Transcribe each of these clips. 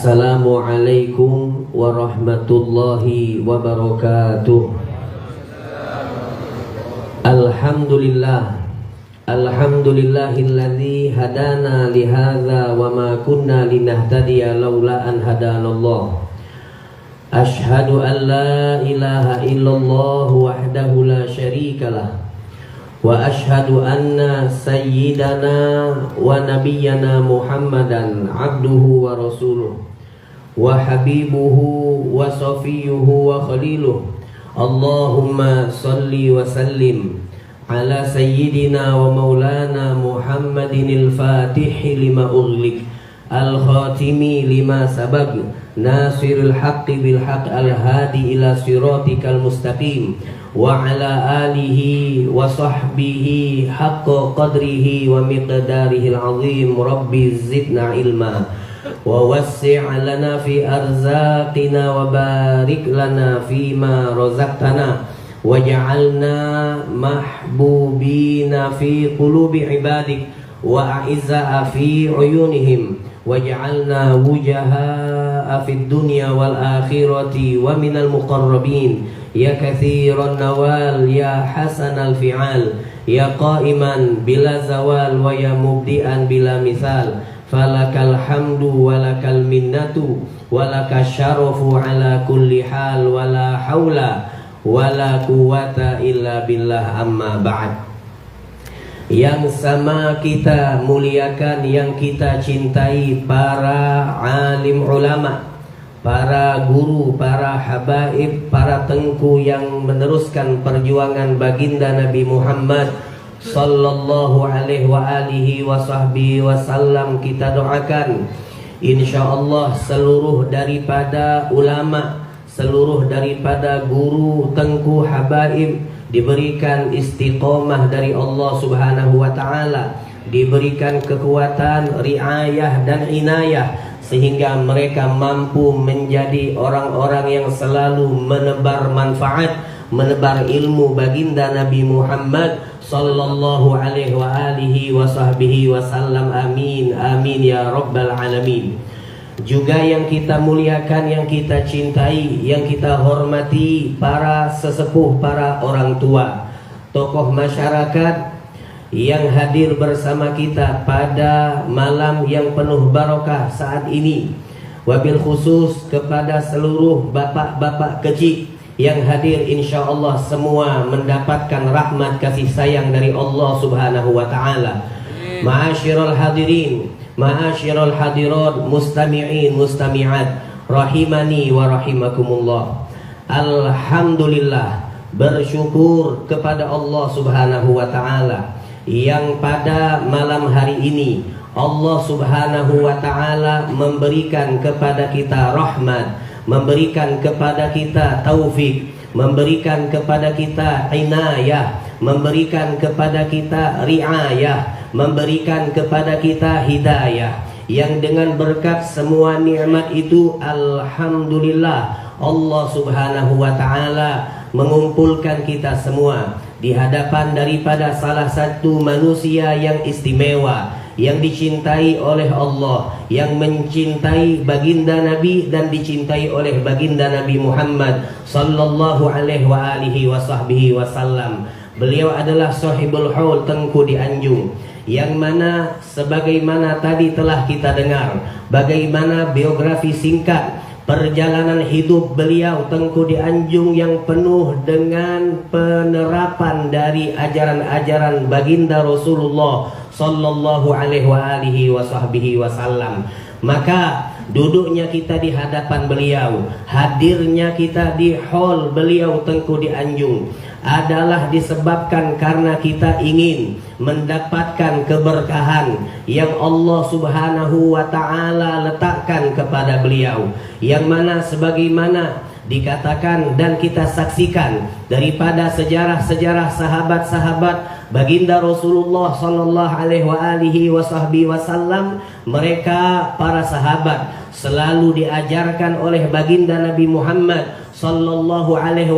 Assalamualaikum warahmatullahi wabarakatuh. Alhamdulillahilladzi hadana lihadza wa ma kunna linahtadiya laula an hadanallah. Ashhadu an la ilaha illallah wahdahu la syarikalah wa ashhadu anna sayyidana wa nabiyyana Muhammadan abduhu wa rasuluh wa habibuhu wa safiyuhu wa khaliluh. Allahumma salli wa sallim ala sayyidina wa maulana Muhammadin al-fatihi lima ughliq al-khatimi lima sabaq nasirul haqqi bil haqq al-hadi ila siratikal mustaqim wa ala alihi wa sahbihi haqqa qadrihi wa miqdarihi al-azim. Rabbi zidna ilma wa wassi' lana fi arzaqina wa barik lana fima razaqtana waj'alna mahbubina fi qulubi ibadik wa a'izza fi uyunihim waj'alna wujaha fid dunya wal akhirati wa minal muqarrabin ya katsiran nawal ya hasanal fi'al ya qa'iman bila zawal wa ya mubdi'an bila misal falakal hamdu walakal minnatu walakash syarafu ala kulli hal wala haula wala quwwata illa billah. Amma ba'd. Yang sama kita muliakan, yang kita cintai para alim ulama, para guru, para habaib, para tengku yang meneruskan perjuangan baginda Nabi Muhammad sallallahu alaihi wa alihi wa sahbihi wasallam. Kita doakan insyaallah seluruh daripada ulama, seluruh daripada guru, tengku, habaib diberikan istiqomah dari Allah Subhanahu wa taala, diberikan kekuatan, riayah dan inayah sehingga mereka mampu menjadi orang-orang yang selalu menebar manfaat, menebar ilmu baginda Nabi Muhammad sallallahu alaihi wa alihi wa sahbihi wasallam. Amin amin ya rabbal alamin. Juga yang kita muliakan, yang kita cintai, yang kita hormati para sesepuh, para orang tua, tokoh masyarakat yang hadir bersama kita pada malam yang penuh barokah saat ini. Wabil khusus kepada seluruh bapak-bapak kecil yang hadir, insyaallah semua mendapatkan rahmat kasih sayang dari Allah Subhanahu wa taala. Ma'asyiral hadirin, ma'asyiral hadirat, mustami'in mustami'at rahimani wa rahimakumullah. Alhamdulillah, bersyukur kepada Allah Subhanahu wa taala yang pada malam hari ini Allah Subhanahu wa taala memberikan kepada kita rahmat, memberikan kepada kita taufik, memberikan kepada kita inayah, memberikan kepada kita riayah, memberikan kepada kita hidayah, yang dengan berkat semua nikmat itu alhamdulillah Allah Subhanahu wa taala mengumpulkan kita semua di hadapan daripada salah satu manusia yang istimewa, yang dicintai oleh Allah, yang mencintai baginda Nabi dan dicintai oleh baginda Nabi Muhammad sallallahu alaihi wa alihi wa sahbihi wasallam. Beliau adalah sahibul haul, tengku di Anjung, yang mana sebagaimana tadi telah kita dengar bagaimana biografi singkat perjalanan hidup beliau tengku di Anjung yang penuh dengan penerapan dari ajaran-ajaran baginda Rasulullah sallallahu alaihi wa alihi wa sahbihi wasallam. Maka duduknya kita di hadapan beliau, hadirnya kita di hall beliau tengku di Anjung adalah disebabkan karena kita ingin mendapatkan keberkahan yang Allah Subhanahu wa taala letakkan kepada beliau, yang mana sebagaimana dikatakan dan kita saksikan daripada sejarah-sejarah sahabat-sahabat baginda Rasulullah sallallahu alaihi wasallam, mereka para sahabat selalu diajarkan oleh baginda Nabi Muhammad sallallahu alaihi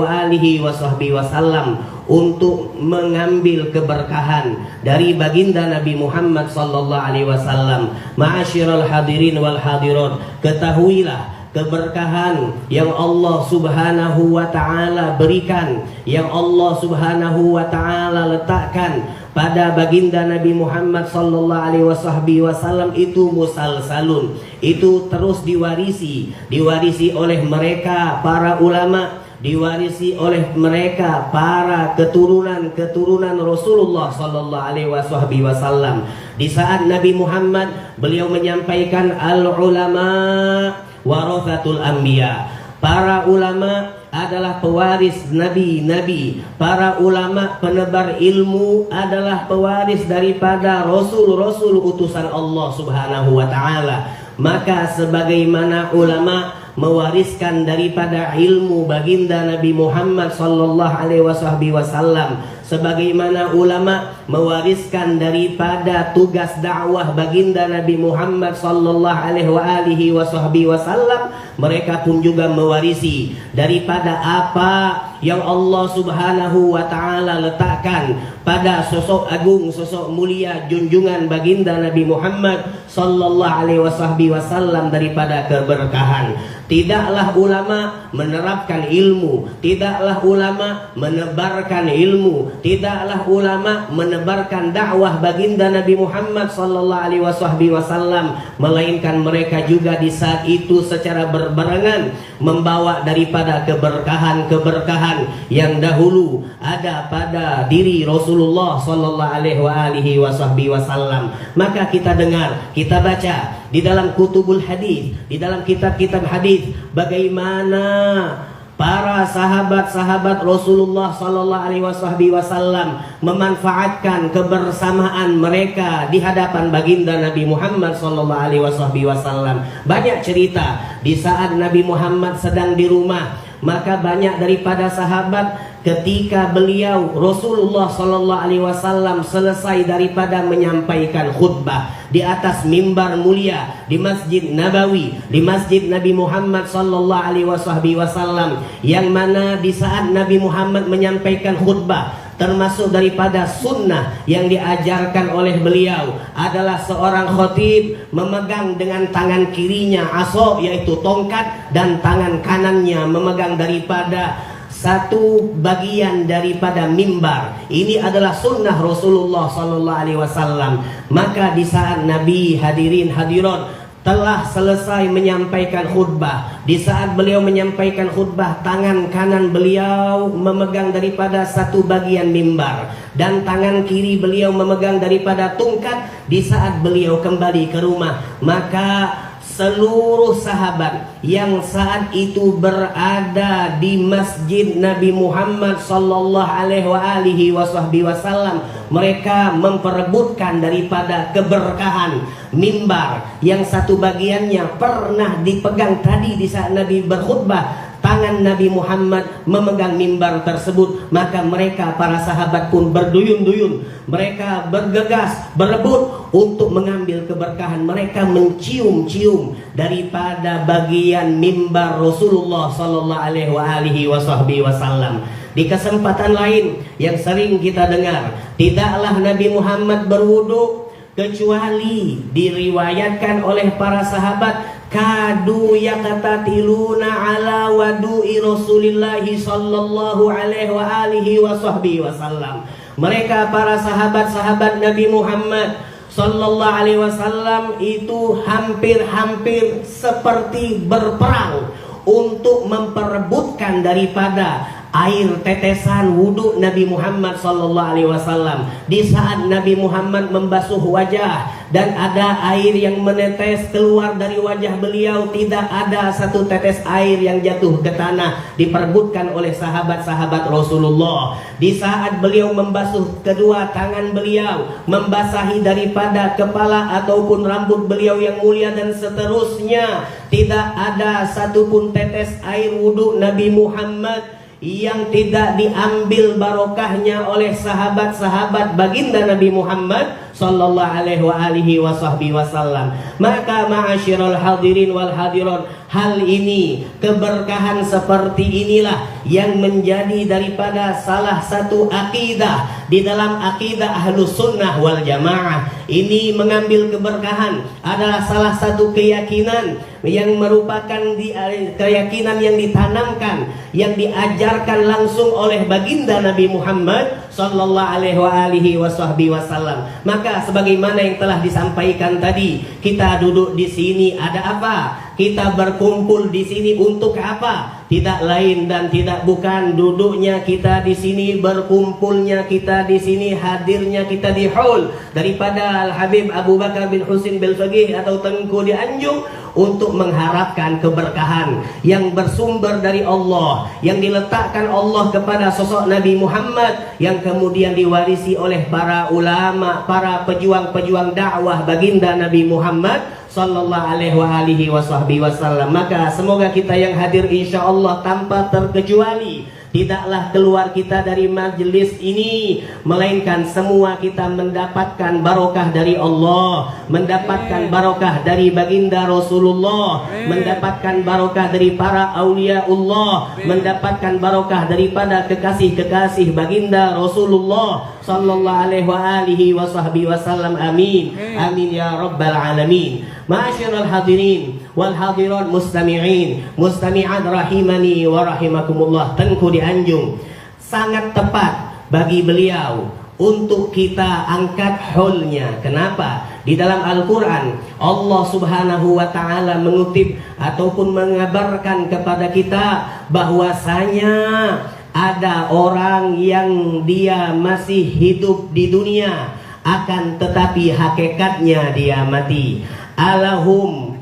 wasallam untuk mengambil keberkahan dari baginda Nabi Muhammad sallallahu alaihi wasallam. Ma'asyiral hadirin wal hadirat, ketahuilah keberkahan yang Allah subhanahu wa ta'ala berikan, yang Allah subhanahu wa ta'ala letakkan pada baginda Nabi Muhammad sallallahu alaihi wasallam itu musalsalun, itu terus diwarisi oleh mereka para ulama, diwarisi oleh mereka para keturunan Rasulullah sallallahu alaihi wasallam. Di saat Nabi Muhammad, beliau menyampaikan al-ulama warathatul anbiya. Para ulama adalah pewaris nabi-nabi. Para ulama penebar ilmu adalah pewaris daripada rasul-rasul utusan Allah subhanahu wa ta'ala. Maka sebagaimana ulama mewariskan daripada ilmu baginda Nabi Muhammad sallallahu alaihi wasallam, sebagaimana ulama mewariskan daripada tugas dakwah baginda Nabi Muhammad sallallahu alaihi wasallam, mereka pun juga mewarisi daripada apa yang Allah subhanahu wa ta'ala letakkan pada sosok agung, sosok mulia, junjungan baginda Nabi Muhammad sallallahu alaihi wasallam daripada keberkahan. Tidaklah ulama menerapkan ilmu, tidaklah ulama menebarkan ilmu, tidaklah ulama menebarkan dakwah baginda Nabi Muhammad sallallahu alaihi wasallam, melainkan mereka juga di saat itu secara berbarengan membawa daripada keberkahan yang dahulu ada pada diri Rasulullah sallallahu alaihi wasallam. Maka kita dengar, kita baca di dalam kutubul hadis, di dalam kitab-kitab hadis, bagaimana para sahabat-sahabat Rasulullah sallallahu alaihi wasallam memanfaatkan kebersamaan mereka di hadapan baginda Nabi Muhammad sallallahu alaihi wasallam. Banyak cerita di saat Nabi Muhammad sedang di rumah, maka banyak daripada sahabat ketika beliau Rasulullah sallallahu alaihi wasallam selesai daripada menyampaikan khutbah di atas mimbar mulia di Masjid Nabawi, di Masjid Nabi Muhammad sallallahu alaihi wasallam, yang mana di saat Nabi Muhammad menyampaikan khutbah, termasuk daripada sunnah yang diajarkan oleh beliau adalah seorang khatib memegang dengan tangan kirinya asa, yaitu tongkat, dan tangan kanannya memegang daripada satu bagian daripada mimbar. Ini adalah sunnah Rasulullah sallallahu alaihi wasallam. Maka di saat Nabi, hadirin hadirat, telah selesai menyampaikan khutbah, di saat beliau menyampaikan khutbah, tangan kanan beliau memegang daripada satu bagian mimbar dan tangan kiri beliau memegang daripada tongkat. Di saat beliau kembali ke rumah, maka seluruh sahabat yang saat itu berada di Masjid Nabi Muhammad sallallahu alaihi wasallam, mereka memperebutkan daripada keberkahan mimbar yang satu bagiannya pernah dipegang tadi di saat Nabi berkhutbah. Tangan Nabi Muhammad memegang mimbar tersebut, maka mereka para sahabat pun berduyun-duyun, mereka bergegas, berebut untuk mengambil keberkahan. Mereka mencium-cium daripada bagian mimbar Rasulullah sallallahu alaihi wasallam. Di kesempatan lain yang sering kita dengar, tidaklah Nabi Muhammad berwudu kecuali diriwayatkan oleh para sahabat kadu yaqtatiluna ala wadu'i Rasulillahi sallallahu alaihi wasallam. Mereka para sahabat-sahabat Nabi Muhammad sallallahu alaihi wasallam itu hampir-hampir seperti berperang untuk memperebutkan daripada air tetesan wudhu Nabi Muhammad sallallahu alaihi wasallam. Di saat Nabi Muhammad membasuh wajah dan ada air yang menetes keluar dari wajah beliau, tidak ada satu tetes air yang jatuh ke tanah, diperebutkan oleh sahabat-sahabat Rasulullah. Di saat beliau membasuh kedua tangan beliau, membasahi daripada kepala ataupun rambut beliau yang mulia dan seterusnya, tidak ada satupun tetes air wudhu Nabi Muhammad yang tidak diambil barokahnya oleh sahabat-sahabat baginda Nabi Muhammad sallallahu alaihi wasallam. Maka ma'asyiral hadirin wal hadirat, hal ini, keberkahan seperti inilah yang menjadi daripada salah satu akidah di dalam akidah Ahlus Sunnah wal Jamaah. Ini mengambil keberkahan adalah salah satu keyakinan yang merupakan keyakinan yang ditanamkan, yang diajarkan langsung oleh baginda Nabi Muhammad sallallahu alaihi wasallam. Maka sebagaimana yang telah disampaikan tadi, kita duduk di sini ada apa? Kita berkumpul di sini untuk apa? Tidak lain dan tidak bukan duduknya kita di sini, berkumpulnya kita di sini, hadirnya kita di haul daripada Al Habib Abu Bakar bin Husin bil Faqih atau Tengku di Anjung, untuk mengharapkan keberkahan yang bersumber dari Allah, yang diletakkan Allah kepada sosok Nabi Muhammad, yang kemudian diwarisi oleh para ulama, para pejuang-pejuang dakwah baginda Nabi Muhammad sallallahu alaihi wasallam. Maka semoga kita yang hadir insya Allah tanpa terkecuali tidaklah keluar kita dari majelis ini melainkan semua kita mendapatkan barokah dari Allah, mendapatkan barokah dari baginda Rasulullah, mendapatkan barokah dari para auliaullah, mendapatkan barokah daripada kekasih-kekasih baginda Rasulullah sallallahu alaihi wasallam. Amin. Amin ya rabbal alamin. Ma'asyiral hadirin wal hadirat, mustami'in mustami'at rahimani wa rahimakumullah. Tengku di Anjung, sangat tepat bagi beliau untuk kita angkat haulnya. Kenapa? Di dalam Al-Quran Allah subhanahu wa ta'ala mengutip ataupun mengabarkan kepada kita bahwasanya ada orang yang dia masih hidup di dunia, akan tetapi hakikatnya dia mati. Lahum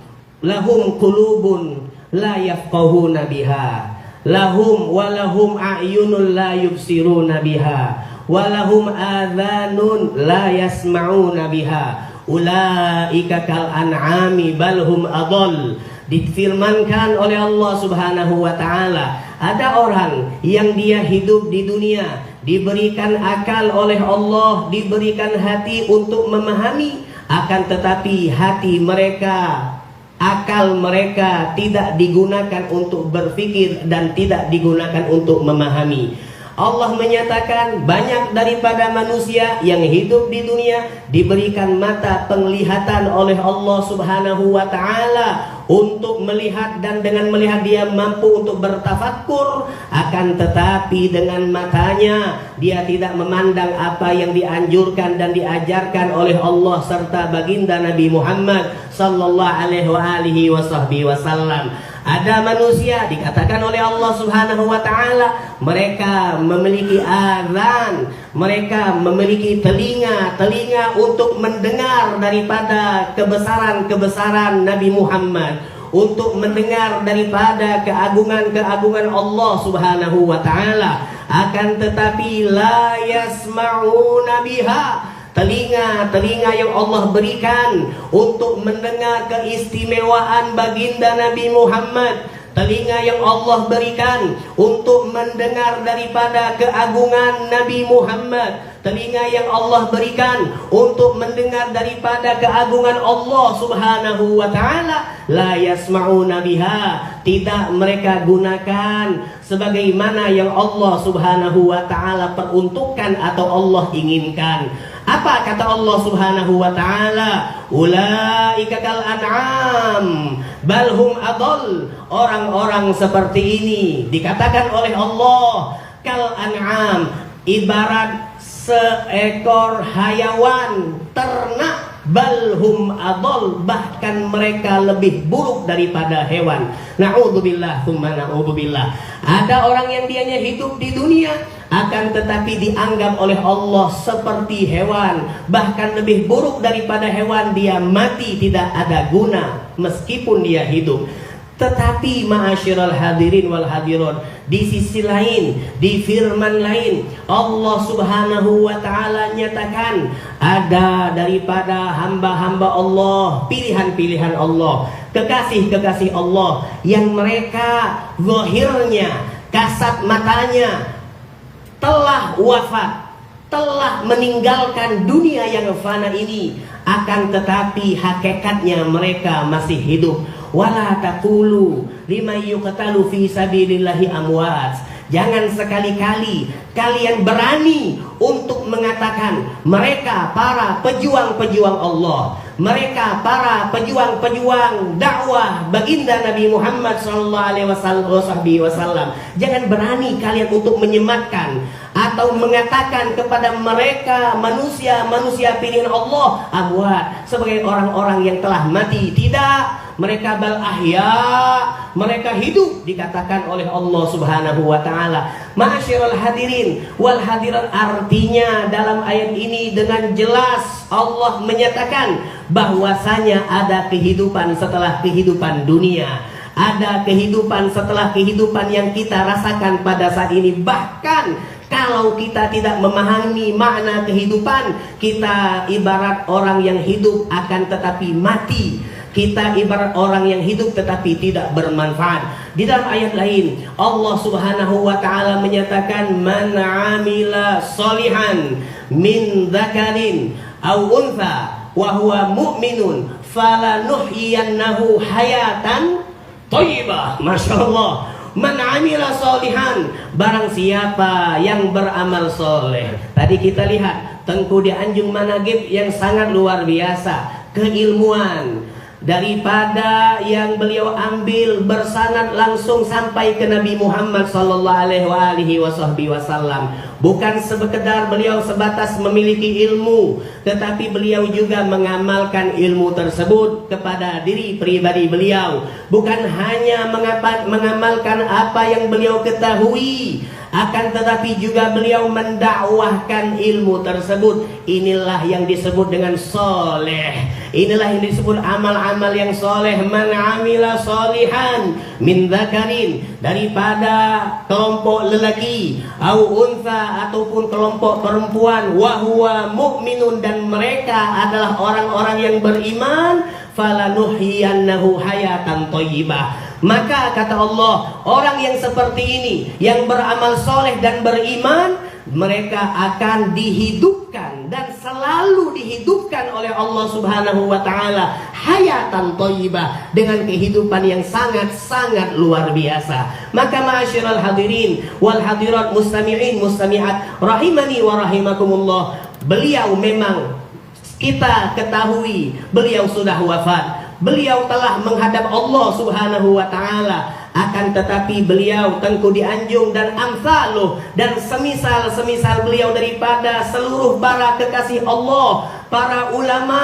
qulubun la yafqahuna biha, lahum walahum a'yunun la yubsiruna biha, walahum adhanun la yasma'una biha, ulaika kal an'ami balhum adall. Difirmankan oleh Allah subhanahu wa ta'ala, ada orang yang dia hidup di dunia, diberikan akal oleh Allah, diberikan hati untuk memahami, akan tetapi hati mereka, akal mereka tidak digunakan untuk berpikir dan tidak digunakan untuk memahami. Allah menyatakan banyak daripada manusia yang hidup di dunia diberikan mata penglihatan oleh Allah subhanahu wa ta'ala untuk melihat, dan dengan melihat dia mampu untuk bertafakkur, akan tetapi dengan matanya dia tidak memandang apa yang dianjurkan dan diajarkan oleh Allah serta baginda Nabi Muhammad sallallahu alaihi wasallam. Ada manusia dikatakan oleh Allah subhanahu wa ta'ala, mereka memiliki azan, mereka memiliki telinga untuk mendengar daripada kebesaran Nabi Muhammad, untuk mendengar daripada keagungan Allah subhanahu wa ta'ala, akan tetapi la yasma'una biha, telinga yang Allah berikan untuk mendengar keistimewaan baginda Nabi Muhammad, telinga yang Allah berikan untuk mendengar daripada keagungan Nabi Muhammad, telinga yang Allah berikan untuk mendengar daripada keagungan Allah subhanahu wa ta'ala, la yasma'una biha, tidak mereka gunakan sebagaimana yang Allah subhanahu wa ta'ala peruntukkan atau Allah inginkan. Apa kata Allah subhanahu wa ta'ala? Ulaika kal an'am balhum adall. Orang-orang seperti ini dikatakan oleh Allah kal an'am, ibarat seekor hayawan ternak balhum adol, bahkan mereka lebih buruk daripada hewan. Na'udzubillah tsumma na'udzubillah. Ada orang yang dianya hidup di dunia, akan tetapi dianggap oleh Allah seperti hewan, bahkan lebih buruk daripada hewan. Dia mati tidak ada guna meskipun dia hidup. Tetapi ma'asyiral hadirin wal hadirat, di sisi lain, di firman lain, Allah subhanahu wa ta'ala nyatakan ada daripada hamba-hamba Allah, pilihan-pilihan Allah, kekasih-kekasih Allah, yang mereka zahirnya, kasat matanya telah wafat, telah meninggalkan dunia yang fana ini, akan tetapi hakikatnya mereka masih hidup. Wala taqulu liman yuqtalu fi sabilillahi amwat. Jangan sekali-kali kalian berani untuk mengatakan mereka para pejuang-pejuang Allah, mereka para pejuang-pejuang dakwah baginda Nabi Muhammad sallallahu alaihi wasallam. Jangan berani kalian untuk menyematkan atau mengatakan kepada mereka manusia pilihan Allah amwat, sebagai orang-orang yang telah mati. Tidak, mereka bal ahya, mereka hidup, dikatakan oleh Allah subhanahu wa ta'ala. Ma'asyiral hadirin wal hadirat, artinya dalam ayat ini dengan jelas Allah menyatakan bahwasanya ada kehidupan setelah kehidupan dunia, ada kehidupan setelah kehidupan yang kita rasakan pada saat ini. Bahkan kalau kita tidak memahami makna kehidupan, kita ibarat orang yang hidup akan tetapi mati. Kita ibarat orang yang hidup tetapi tidak bermanfaat. Di dalam ayat lain Allah subhanahu wa ta'ala menyatakan man amila solihan min dzakarin aw untha wa huwa mu'minun falanuhyiyannahu hayatan thayyibah. Masya Allah. Man amila solihan, barang siapa yang beramal soleh. Tadi kita lihat Tengku di Anjung Managib yang sangat luar biasa, keilmuan daripada yang beliau ambil bersanad langsung sampai ke Nabi Muhammad sallallahu alaihi wasallam. Bukan sekedar beliau sebatas memiliki ilmu, tetapi beliau juga mengamalkan ilmu tersebut kepada diri pribadi beliau. Bukan hanya mengamalkan apa yang beliau ketahui, akan tetapi juga beliau mendakwahkan ilmu tersebut. Inilah yang disebut dengan soleh. Inilah yang disebut amal-amal yang soleh. Man amila solihan min dzakarin, daripada kelompok lelaki, au untha, ataupun kelompok perempuan, wa huwa mu'minun, dan mereka adalah orang-orang yang beriman, falanuhyiyannahu hayatan thayyibah. Maka kata Allah, orang yang seperti ini, yang beramal soleh dan beriman, mereka akan dihidupkan dan selalu dihidupkan oleh Allah subhanahu wa ta'ala hayatan thayyibah, dengan kehidupan yang sangat-sangat luar biasa. Maka ma'asyiral hadirin wal hadirat, mustami'in mustami'at rahimani wa rahimakumullah, beliau memang kita ketahui beliau sudah wafat. Beliau telah menghadap Allah subhanahu wa ta'ala. Akan tetapi beliau Tengku di Anjung dan amsaluh dan semisal beliau daripada seluruh para kekasih Allah, para ulama,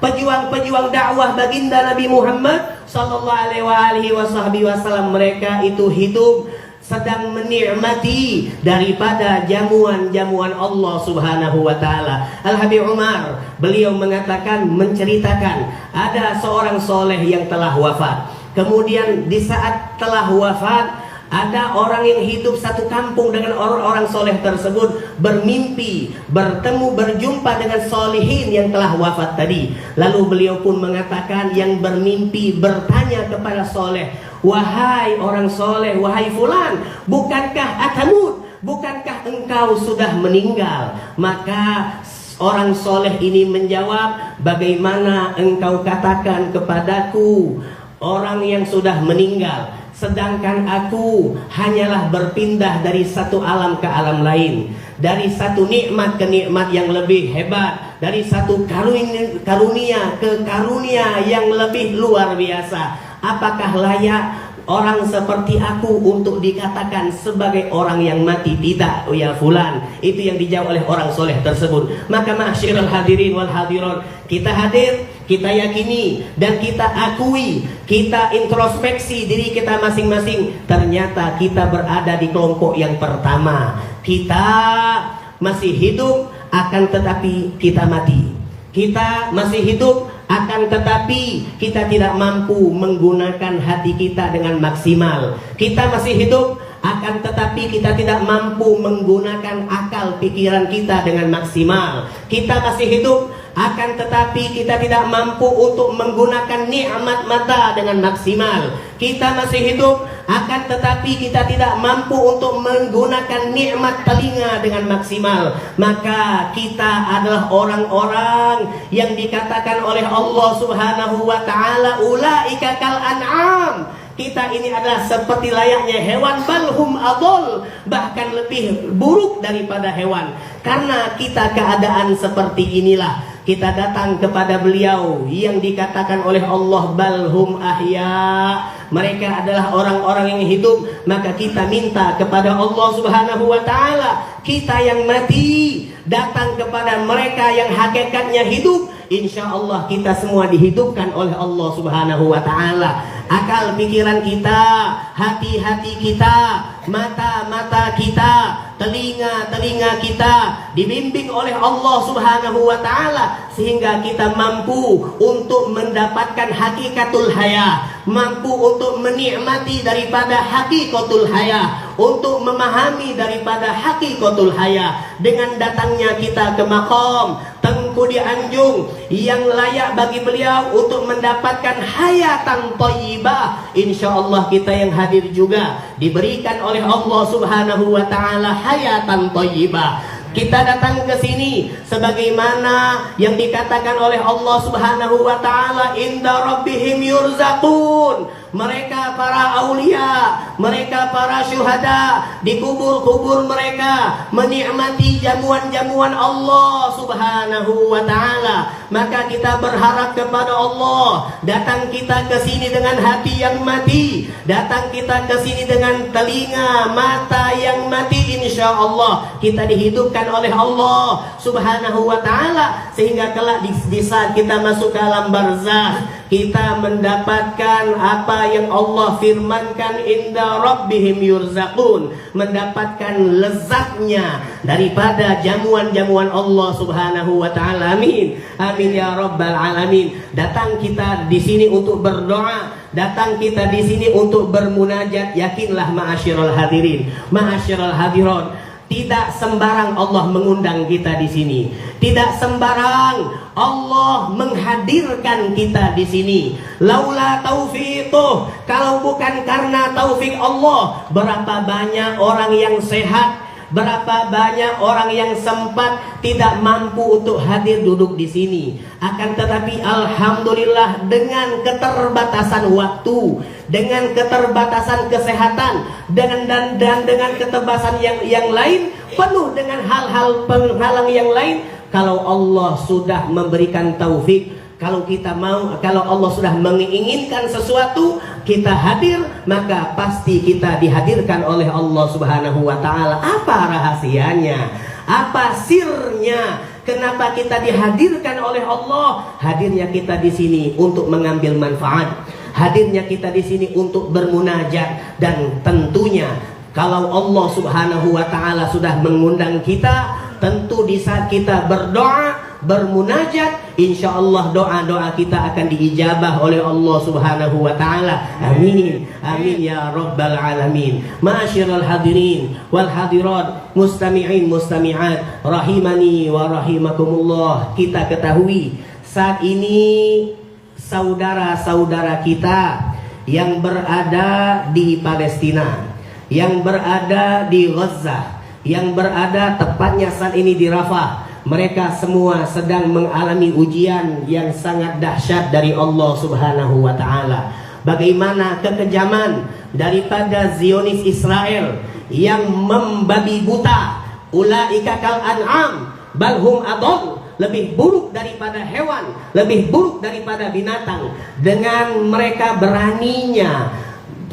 pejuang-pejuang dakwah baginda Nabi Muhammad sallallahu alaihi wasallam, mereka itu hidup sedang menikmati daripada jamuan-jamuan Allah subhanahu wa ta'ala. Al-Habib Umar, beliau mengatakan, menceritakan ada seorang soleh yang telah wafat. Kemudian di saat telah wafat, ada orang yang hidup satu kampung dengan orang-orang soleh tersebut, bermimpi, bertemu, berjumpa dengan solihin yang telah wafat tadi. Lalu beliau pun mengatakan, yang bermimpi bertanya kepada soleh, wahai orang soleh, wahai fulan, bukankah atamut, bukankah engkau sudah meninggal? Maka orang soleh ini menjawab, bagaimana engkau katakan kepadaku orang yang sudah meninggal, sedangkan aku hanyalah berpindah dari satu alam ke alam lain, dari satu nikmat ke nikmat yang lebih hebat, dari satu karunia ke karunia yang lebih luar biasa. Apakah layak orang seperti aku untuk dikatakan sebagai orang yang mati? Tidak, ya fulan. Itu yang dijawab oleh orang soleh tersebut. Maka ma'asyiral hadirin wal hadirat, kita hadir, kita yakini dan kita akui, kita introspeksi diri kita masing-masing. Ternyata kita berada di kelompok yang pertama. Kita masih hidup, akan tetapi kita mati. Kita masih hidup, akan tetapi kita tidak mampu menggunakan hati kita dengan maksimal. Kita masih hidup, akan tetapi kita tidak mampu menggunakan akal pikiran kita dengan maksimal. Kita masih hidup, akan tetapi kita tidak mampu untuk menggunakan nikmat mata dengan maksimal. Kita masih hidup, akan tetapi kita tidak mampu untuk menggunakan nikmat telinga dengan maksimal. Maka kita adalah orang-orang yang dikatakan oleh Allah Subhanahu wa ta'ala, ulaika kal an'am. Kita ini adalah seperti layaknya hewan, balhum adol, bahkan lebih buruk daripada hewan. Karena kita keadaan seperti inilah, kita datang kepada beliau yang dikatakan oleh Allah balhum ahya, mereka adalah orang-orang yang hidup. Maka kita minta kepada Allah Subhanahu wa ta'ala, kita yang mati datang kepada mereka yang hakikatnya hidup. Insya Allah kita semua dihidupkan oleh Allah Subhanahu wa ta'ala. Akal pikiran kita, hati-hati kita, mata-mata kita, telinga-telinga kita dibimbing oleh Allah Subhanahu wa ta'ala, sehingga kita mampu untuk mendapatkan hakikatul haya, mampu untuk menikmati daripada hakikatul haya, untuk memahami daripada hakikatul haya. Dengan datangnya kita ke maqam Tengku di Anjung yang layak bagi beliau untuk mendapatkan hayatan thayyibah, insya Allah kita yang hadir juga diberikan oleh Allah Subhanahu wa ta'ala hayatan thayyibah. Kita datang ke sini sebagaimana yang dikatakan oleh Allah Subhanahu wa ta'ala, inda rabbihim yurzaqun. Mereka para aulia, mereka para syuhada, di kubur-kubur mereka menikmati jamuan-jamuan Allah Subhanahu wa ta'ala. Maka kita berharap kepada Allah, datang kita ke sini dengan hati yang mati, datang kita ke sini dengan telinga, mata yang mati, insya Allah kita dihidupkan oleh Allah Subhanahu wa ta'ala, sehingga kelak di saat kita masuk ke alam barzakh, kita mendapatkan apa yang Allah firmankan, inda rabbihim yurzaqun, mendapatkan lezatnya daripada jamuan-jamuan Allah Subhanahu wa ta'ala. Amin, amin ya rabbal alamin. Datang kita di sini untuk berdoa, datang kita di sini untuk bermunajat. Yakinlah ma'asyiral hadirin, ma'asyiral hadirat, tidak sembarang Allah mengundang kita di sini. Tidak sembarang Allah menghadirkan kita di sini. Laula taufiquh, kalau bukan karena taufik Allah, berapa banyak orang yang sehat, berapa banyak orang yang sempat tidak mampu untuk hadir duduk di sini. Akan tetapi alhamdulillah, dengan keterbatasan waktu, dengan keterbatasan kesehatan, dan dengan keterbatasan yang lain, penuh dengan hal-hal penghalang yang lain, kalau Allah sudah memberikan taufik, kalau kita mau, kalau Allah sudah menginginkan sesuatu, kita hadir, maka pasti kita dihadirkan oleh Allah Subhanahu wa ta'ala. Apa rahasianya? Apa sirnya? Kenapa kita dihadirkan oleh Allah? Hadirnya kita di sini untuk mengambil manfaat. Hadirnya kita di sini untuk bermunajat. Dan tentunya kalau Allah Subhanahu wa ta'ala sudah mengundang kita, tentu di saat kita berdoa, bermunajat, insya Allah doa-doa kita akan diijabah oleh Allah Subhanahu wa ta'ala. Amin, amin ya rabbal alamin. Ma'asyiral hadirin wal hadirat, mustami'in mustami'at, rahimani wa rahimakumullah. Kita ketahui saat ini saudara-saudara kita yang berada di Palestina, yang berada di Gaza, yang berada tepatnya saat ini di Rafah, mereka semua sedang mengalami ujian yang sangat dahsyat dari Allah Subhanahu wa ta'ala. Bagaimana kekejaman daripada Zionis Israel yang membabi buta, ulaika kal an'am balhum adol, lebih buruk daripada hewan, lebih buruk daripada binatang. Dengan mereka beraninya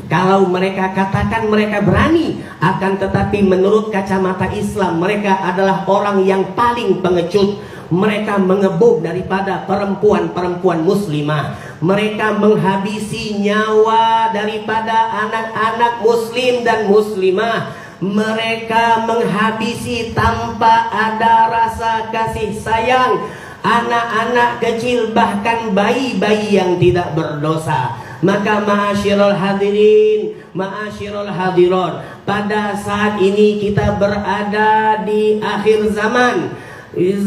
Kalau mereka katakan mereka berani, akan tetapi menurut kacamata Islam mereka adalah orang yang paling pengecut. Mereka mengebuk daripada perempuan-perempuan muslimah. Mereka menghabisi nyawa daripada anak-anak muslim dan muslimah. Mereka menghabisi tanpa ada rasa kasih sayang anak-anak kecil, bahkan bayi-bayi yang tidak berdosa. Maka ma'asyiral hadirin, ma'asyiral hadirat, pada saat ini kita berada di akhir zaman,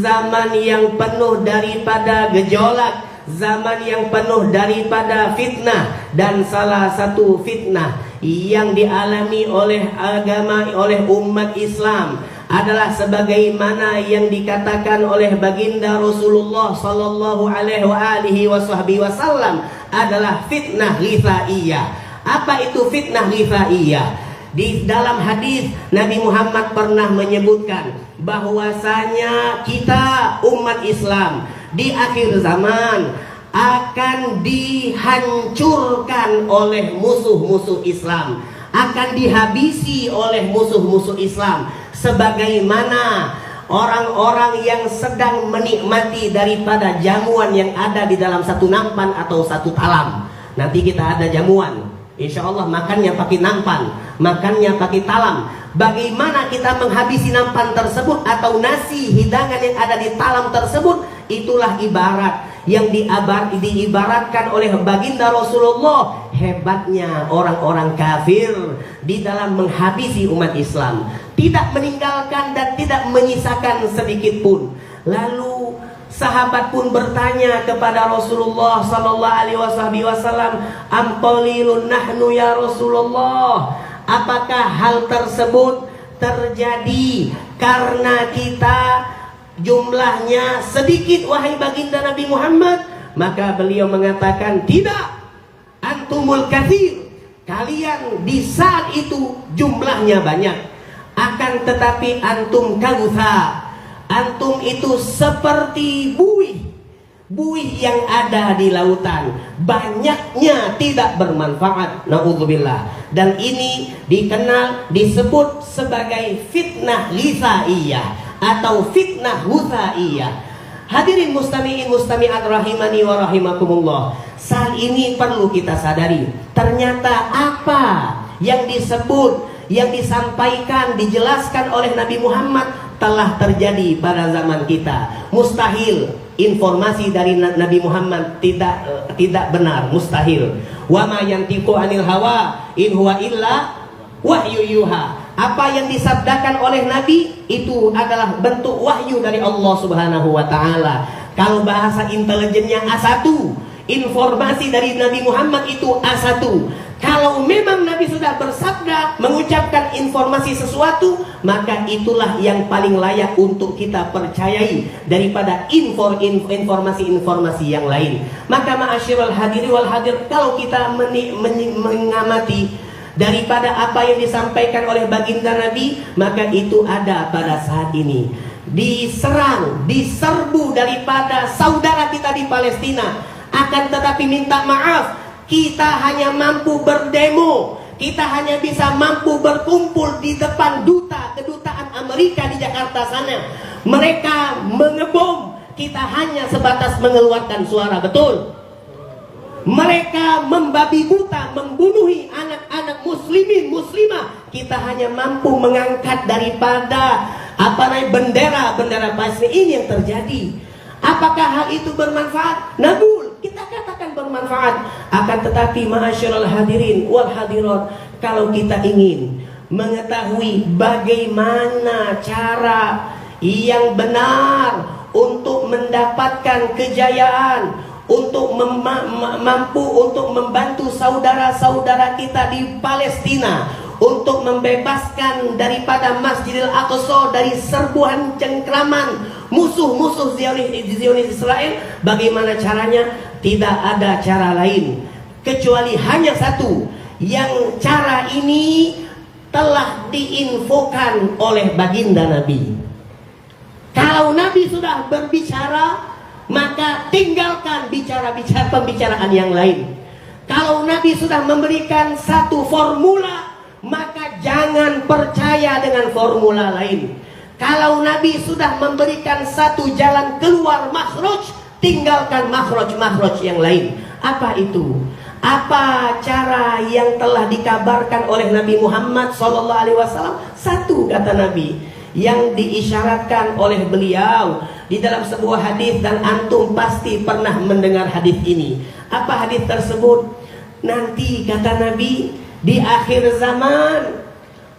zaman yang penuh daripada gejolak, zaman yang penuh daripada fitnah. Dan salah satu fitnah yang dialami oleh agama, oleh umat Islam adalah sebagaimana yang dikatakan oleh baginda Rasulullah sallallahu alaihi wasallam, adalah fitnah ghifaiyah. Apa itu fitnah ghifaiyah? Di dalam hadis Nabi Muhammad pernah menyebutkan bahwasanya kita umat Islam di akhir zaman akan dihancurkan oleh musuh-musuh Islam, akan dihabisi oleh musuh-musuh Islam, sebagaimana orang-orang yang sedang menikmati daripada jamuan yang ada di dalam satu nampan atau satu talam. Nanti kita ada jamuan, insya Allah makannya pakai nampan, makannya pakai talam. Bagaimana kita menghabisi nampan tersebut atau nasi hidangan yang ada di talam tersebut? Itulah ibarat yang diibaratkan oleh baginda Rasulullah. Hebatnya orang-orang kafir di dalam menghabisi umat Islam, tidak meninggalkan dan tidak menyisakan sedikit pun. Lalu sahabat pun bertanya kepada Rasulullah sallallahu alaihi wasallam, "Am qalilun nahnu ya Rasulullah?" Apakah hal tersebut terjadi karena kita jumlahnya sedikit, wahai baginda Nabi Muhammad? Maka beliau mengatakan, tidak, antumul katsir, kalian di saat itu jumlahnya banyak, akan tetapi antum kagutha, antum itu seperti buih yang ada di lautan, banyaknya tidak bermanfaat. Na'udzubillah. Dan ini disebut sebagai fitnah ghifaiyah atau fitnah ghusaiyah. Hadirin mustami'in mustami'at rahimani wa rahimakumullah. Saat ini perlu kita sadari, ternyata apa yang disebut, yang disampaikan, dijelaskan oleh Nabi Muhammad telah terjadi pada zaman kita. Mustahil informasi dari Nabi Muhammad tidak benar, mustahil. Wa ma yantiqu anil hawa in huwa illa wahyu yuha. Apa yang disabdakan oleh Nabi itu adalah bentuk wahyu dari Allah Subhanahu wa taala. Kalau bahasa intelijennya A1, informasi dari Nabi Muhammad itu A1. Kalau memang Nabi sudah bersabda, mengucapkan informasi sesuatu, maka itulah yang paling layak untuk kita percayai daripada informasi-informasi yang lain. Maka ma'asyiral hadiri wal hadir, kalau kita mengamati daripada apa yang disampaikan oleh baginda Nabi, maka itu ada pada saat ini. Diserang, diserbu daripada saudara kita di Palestina. Akan tetapi minta maaf, kita hanya mampu berdemo, kita hanya bisa mampu berkumpul di depan kedutaan Amerika di Jakarta sana. Mereka mengebom, kita hanya sebatas mengeluarkan suara, betul? Mereka membabi buta, membunuhi anak-anak muslimin, muslimah. Kita hanya mampu mengangkat daripada bendera Palestina. Ini yang terjadi. Apakah hal itu bermanfaat? Nabul, kita katakan bermanfaat. Akan tetapi ma'asyiral hadirin wal hadirat, kalau kita ingin mengetahui bagaimana cara yang benar untuk mendapatkan kejayaan, untuk mampu untuk membantu saudara-saudara kita di Palestina, untuk membebaskan daripada Masjidil Aqsa dari serbuan cengkraman musuh-musuh Zionis Israel, bagaimana caranya? Tidak ada cara lain kecuali hanya satu, yang cara ini telah diinfokan oleh baginda Nabi. Kalau Nabi sudah berbicara, maka tinggalkan pembicaraan yang lain. Kalau Nabi sudah memberikan satu formula, maka jangan percaya dengan formula lain. Kalau Nabi sudah memberikan satu jalan keluar makhraj, tinggalkan makhraj yang lain. Apa itu? Apa cara yang telah dikabarkan oleh Nabi Muhammad SAW? Satu kata Nabi yang diisyaratkan oleh beliau di dalam sebuah hadis, dan antum pasti pernah mendengar hadis ini. Apa hadis tersebut? Nanti kata Nabi, di akhir zaman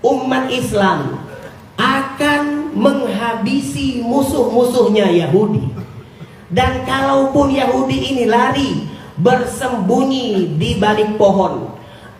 umat Islam akan menghabisi musuh-musuhnya Yahudi. Dan kalaupun Yahudi ini lari bersembunyi di balik pohon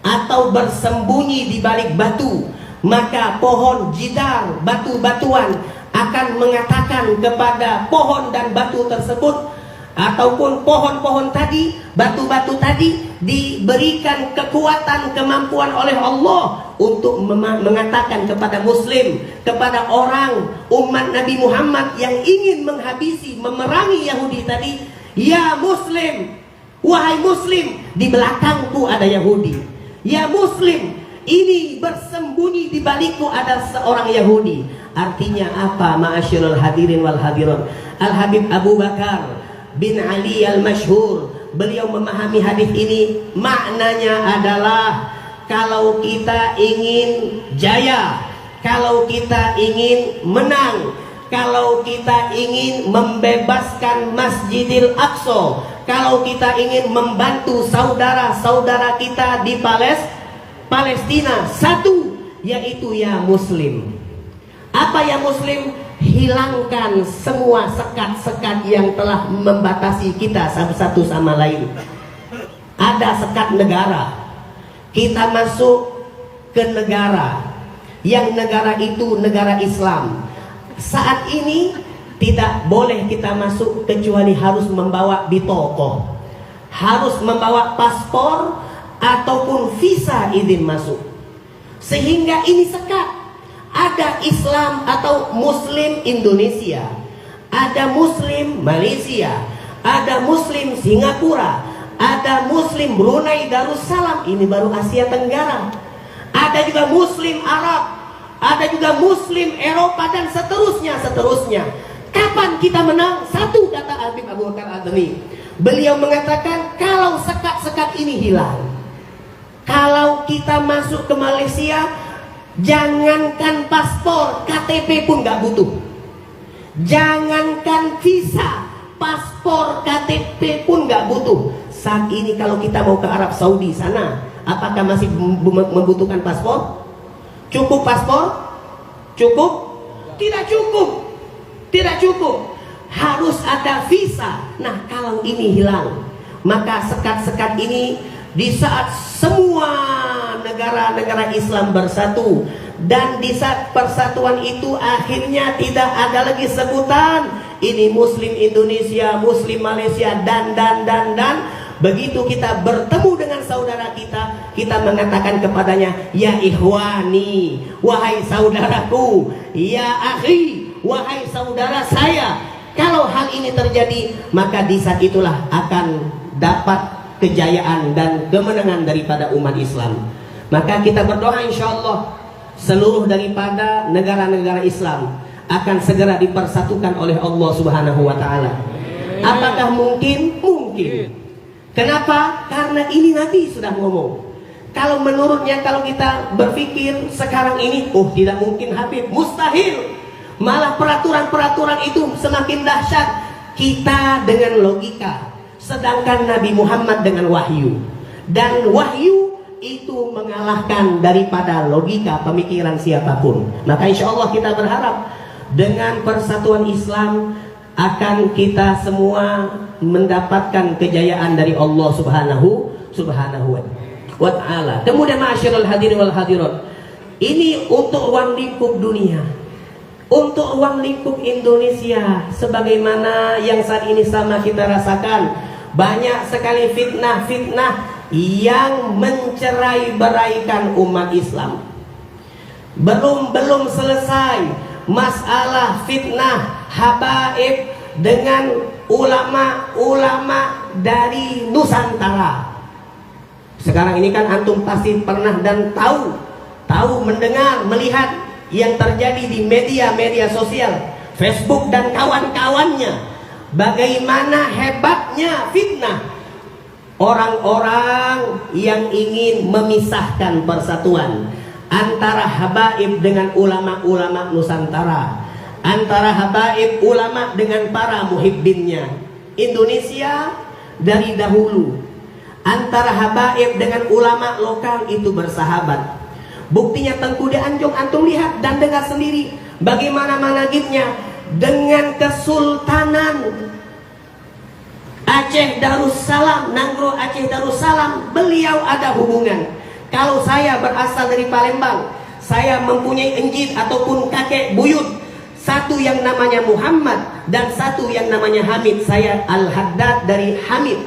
atau bersembunyi di balik batu, maka pohon jidar, batu-batuan akan mengatakan kepada pohon dan batu tersebut, ataupun pohon-pohon tadi, batu-batu tadi, diberikan kekuatan, kemampuan oleh Allah untuk mengatakan kepada muslim, kepada orang umat Nabi Muhammad yang ingin menghabisi, memerangi Yahudi tadi, ya muslim, wahai muslim, di belakangku ada Yahudi. Ya muslim, ini bersembunyi di balikku ada seorang Yahudi. Artinya apa? Ma'asyiral hadirin wal hadirat, Al-Habib Abu Bakar bin Ali al-Masyhur, beliau memahami hadis ini. Maknanya adalah kalau kita ingin jaya, kalau kita ingin menang, kalau kita ingin membebaskan Masjidil Aqsa, kalau kita ingin membantu saudara-saudara kita di Palestina, satu, yaitu ya muslim. Apa ya muslim? Hilangkan semua sekat-sekat yang telah membatasi kita satu sama lain. Ada sekat negara. Kita masuk ke negara yang negara itu negara Islam. Saat ini tidak boleh kita masuk kecuali harus membawa bitokoh, harus membawa paspor ataupun visa izin masuk. Sehingga ini sekat. Ada Islam atau Muslim Indonesia, ada Muslim Malaysia, ada Muslim Singapura, ada Muslim Brunei Darussalam, ini baru Asia Tenggara. Ada juga Muslim Arab, ada juga Muslim Eropa, dan seterusnya. Kapan kita menang? Satu kata Habib Abu Bakar Adni. Beliau mengatakan kalau sekat-sekat ini hilang, kalau kita masuk ke Malaysia, jangankan paspor, KTP pun nggak butuh. Jangankan visa, paspor, KTP pun nggak butuh. Saat ini kalau kita mau ke Arab Saudi sana, apakah masih membutuhkan paspor? Cukup paspor? Cukup? Tidak cukup. Tidak cukup. Harus ada visa. Nah, kalau ini hilang, maka sekat-sekat ini di saat semua negara-negara Islam bersatu, dan di saat persatuan itu akhirnya tidak ada lagi sebutan ini Muslim Indonesia, Muslim Malaysia, dan begitu kita bertemu dengan saudara kita, kita mengatakan kepadanya, ya ikhwani, wahai saudaraku, ya akhi, wahai saudara saya. Kalau hal ini terjadi, maka di saat itulah akan dapat kejayaan dan kemenangan daripada umat Islam. Maka kita berdoa insyaallah seluruh daripada negara-negara Islam akan segera dipersatukan oleh Allah Subhanahu wa taala. Apakah mungkin? Mungkin. Kenapa? Karena ini Nabi sudah ngomong. Kalau menurutnya, kalau kita berpikir sekarang ini, oh tidak mungkin Habib, mustahil. Malah peraturan-peraturan itu semakin dahsyat. Kita dengan logika, sedangkan Nabi Muhammad dengan wahyu, dan wahyu itu mengalahkan daripada logika pemikiran siapapun. Maka insya Allah kita berharap dengan persatuan Islam akan kita semua mendapatkan kejayaan dari Allah Subhanahu wa ta'ala. Kemudian ma'asyiral hadirin wal hadirat, ini untuk ruang lingkup dunia, untuk ruang lingkup Indonesia, sebagaimana yang saat ini sama kita rasakan. Banyak sekali fitnah-fitnah yang mencerai-beraikan umat Islam. Belum selesai masalah fitnah habaib dengan ulama-ulama dari Nusantara. Sekarang ini kan antum pasti pernah dan tahu mendengar, melihat yang terjadi di media sosial, Facebook dan kawan-kawannya. Bagaimana hebatnya fitnah orang-orang yang ingin memisahkan persatuan antara habaib dengan ulama-ulama Nusantara, antara habaib ulama dengan para muhibbinnya. Indonesia dari dahulu antara habaib dengan ulama lokal itu bersahabat. Buktinya Tengku Deanjung antum lihat dan dengar sendiri bagaimana managibnya dengan Kesultanan Aceh Darussalam, Nanggro Aceh Darussalam. Beliau ada hubungan. Kalau saya berasal dari Palembang, saya mempunyai enjit ataupun kakek buyut, satu yang namanya Muhammad dan satu yang namanya Hamid. Saya Al-Haddad dari Hamid.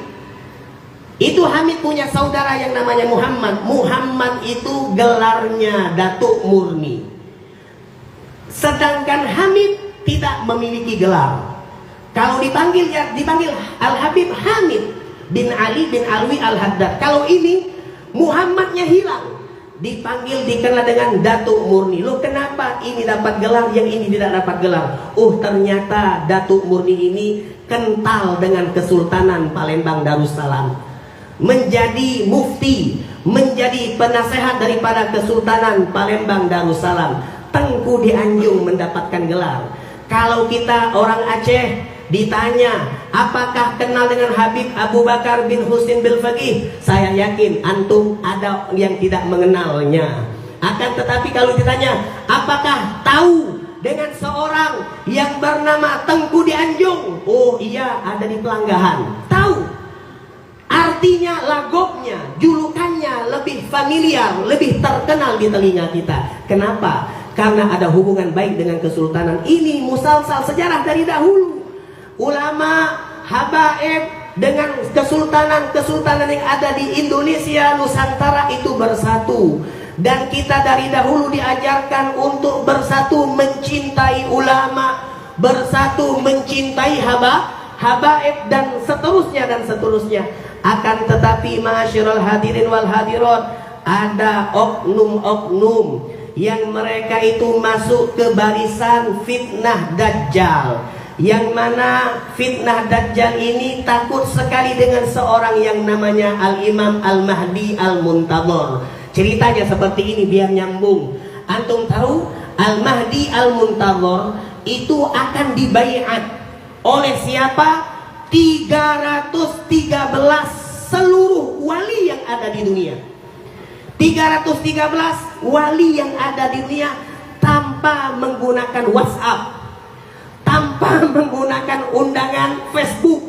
Itu Hamid punya saudara yang namanya Muhammad. Muhammad itu gelarnya Datuk Murni, sedangkan Hamid tidak memiliki gelar. Kalau dipanggil Al-Habib Hamid bin Ali bin Alwi Al-Haddad. Kalau ini Muhammadnya hilang, dipanggil dikenal dengan Datuk Murni. Loh, kenapa ini dapat gelar, yang ini tidak dapat gelar? Oh, ternyata Datuk Murni ini kental dengan Kesultanan Palembang Darussalam, menjadi mufti, menjadi penasehat daripada Kesultanan Palembang Darussalam. Tengku Deanjung mendapatkan gelar. Kalau kita orang Aceh ditanya apakah kenal dengan Habib Abu Bakar bin Husin bil Faqih, saya yakin antum ada yang tidak mengenalnya. Akan tetapi kalau ditanya apakah tahu dengan seorang yang bernama Tengku Deanjung, oh iya, ada di Pelanggahan. Tahu. Artinya lagopnya, julukannya lebih familiar, lebih terkenal di telinga kita. Kenapa? Karena ada hubungan baik dengan kesultanan. Ini musalsal sejarah dari dahulu. Ulama, habaib dengan kesultanan yang ada di Indonesia, Nusantara itu bersatu. Dan kita dari dahulu diajarkan untuk bersatu mencintai ulama, bersatu mencintai habaib dan seterusnya. Akan tetapi ma'asyiral hadirin wal hadirat, ada oknum-oknum yang mereka itu masuk ke barisan fitnah Dajjal, yang mana fitnah Dajjal ini takut sekali dengan seorang yang namanya Al-Imam Al-Mahdi Al-Muntadhar. Ceritanya seperti ini biar nyambung. Antum tahu Al-Mahdi Al-Muntadhar itu akan dibaiat oleh siapa? 313 seluruh wali yang ada di dunia. 313 wali yang ada di dunia tanpa menggunakan WhatsApp, tanpa menggunakan undangan Facebook,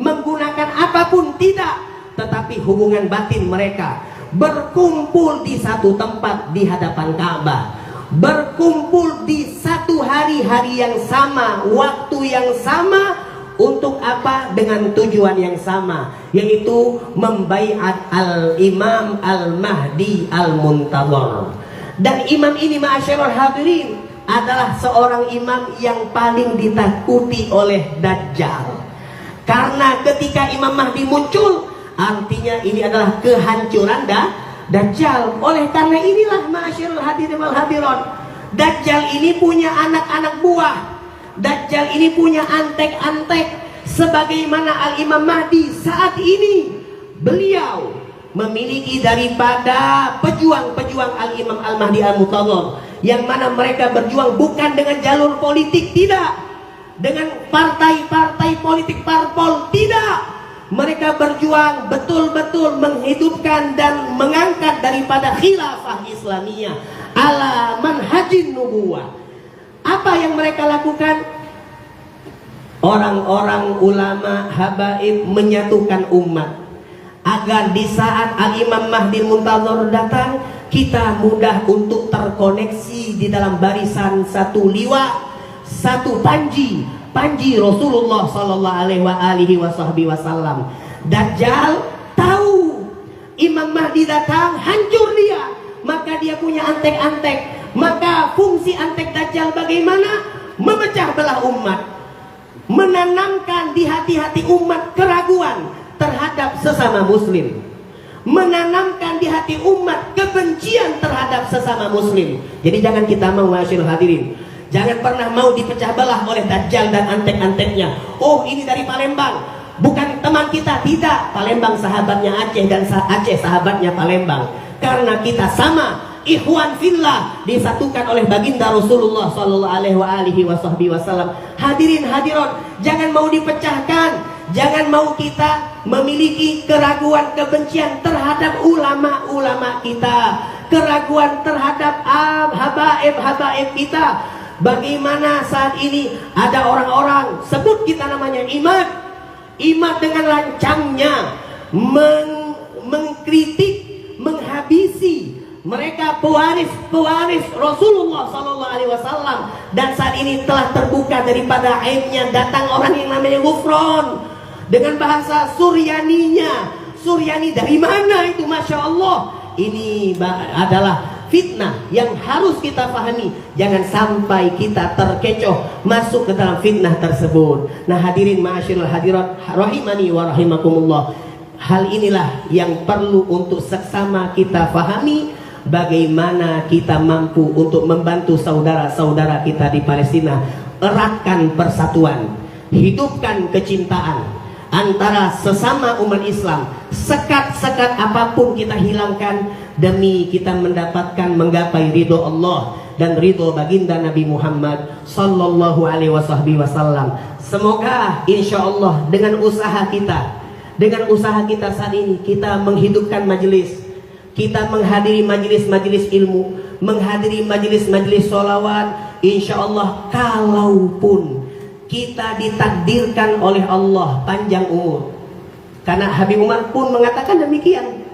menggunakan apapun tidak, tetapi hubungan batin mereka berkumpul di satu tempat di hadapan Ka'bah, berkumpul di satu hari yang sama, waktu yang sama. Untuk apa? Dengan tujuan yang sama, yaitu membaiat Al-Imam Al-Mahdi Al-Muntadhar. Dan imam ini ma'asyiral hadirin adalah seorang imam yang paling ditakuti oleh Dajjal. Karena ketika Imam Mahdi muncul, artinya ini adalah kehancuran Dajjal. Oleh karena inilah ma'asyiral hadirin wal hadirat, Dajjal ini punya anak-anak buah. Dajjal ini punya antek-antek. Sebagaimana Al-Imam Mahdi saat ini, beliau memiliki daripada pejuang-pejuang Al-Imam Al-Mahdi Al-Muntadhar, yang mana mereka berjuang bukan dengan jalur politik, tidak, dengan partai-partai politik parpol, tidak. Mereka berjuang betul-betul menghidupkan dan mengangkat daripada khilafah Islamiyah ala manhajin nubuwah. Apa yang mereka lakukan? Orang-orang ulama habaib menyatukan umat agar di saat Al-Imam Mahdi Muntadhar datang, kita mudah untuk terkoneksi di dalam barisan satu liwa, satu panji Rasulullah sallallahu alaihi wasallam. Dajjal tahu Imam Mahdi datang, hancur dia, maka dia punya antek-antek. Maka fungsi antek Dajjal bagaimana? Memecah belah umat, menanamkan di hati-hati umat keraguan terhadap sesama muslim, menanamkan di hati umat kebencian terhadap sesama muslim. Jadi jangan kita mau, masyaallah hadirin, jangan pernah mau dipecah belah oleh Dajjal dan antek-anteknya. Oh, ini dari Palembang, bukan teman kita. Tidak, Palembang sahabatnya Aceh dan Aceh sahabatnya Palembang. Karena kita sama, ikhwan fillah, disatukan oleh baginda Rasulullah sallallahu alaihi wasallam. Hadirin hadirat, jangan mau dipecahkan. Jangan mau kita memiliki keraguan kebencian terhadap ulama-ulama kita, keraguan terhadap habaib kita. Bagaimana saat ini ada orang-orang sebut kita namanya imam dengan lancangnya mengkritik, menghabisi mereka pewaris Rasulullah sallallahu alaihi wasallam, dan saat ini telah terbuka daripada aibnya. Datang orang yang namanya Gufron dengan bahasa Suryaninya. Suryani dari mana itu? Masya Allah, ini adalah fitnah yang harus kita pahami. Jangan sampai kita terkecoh masuk ke dalam fitnah tersebut. Nah hadirin ma'asyiral hadirat rahimani wa rahimakumullah, hal inilah yang perlu untuk seksama kita pahami. Bagaimana kita mampu untuk membantu saudara-saudara kita di Palestina. Eratkan persatuan, hidupkan kecintaan antara sesama umat Islam. Sekat-sekat apapun kita hilangkan demi kita menggapai ridho Allah dan ridho baginda Nabi Muhammad sallallahu alaihi wasallam. Semoga insya Allah dengan usaha kita saat ini, kita menghidupkan majelis, kita menghadiri majelis-majelis ilmu, menghadiri majelis-majelis sholawat. Insya Allah, kalaupun kita ditakdirkan oleh Allah panjang umur, karena Habib Umar pun mengatakan demikian,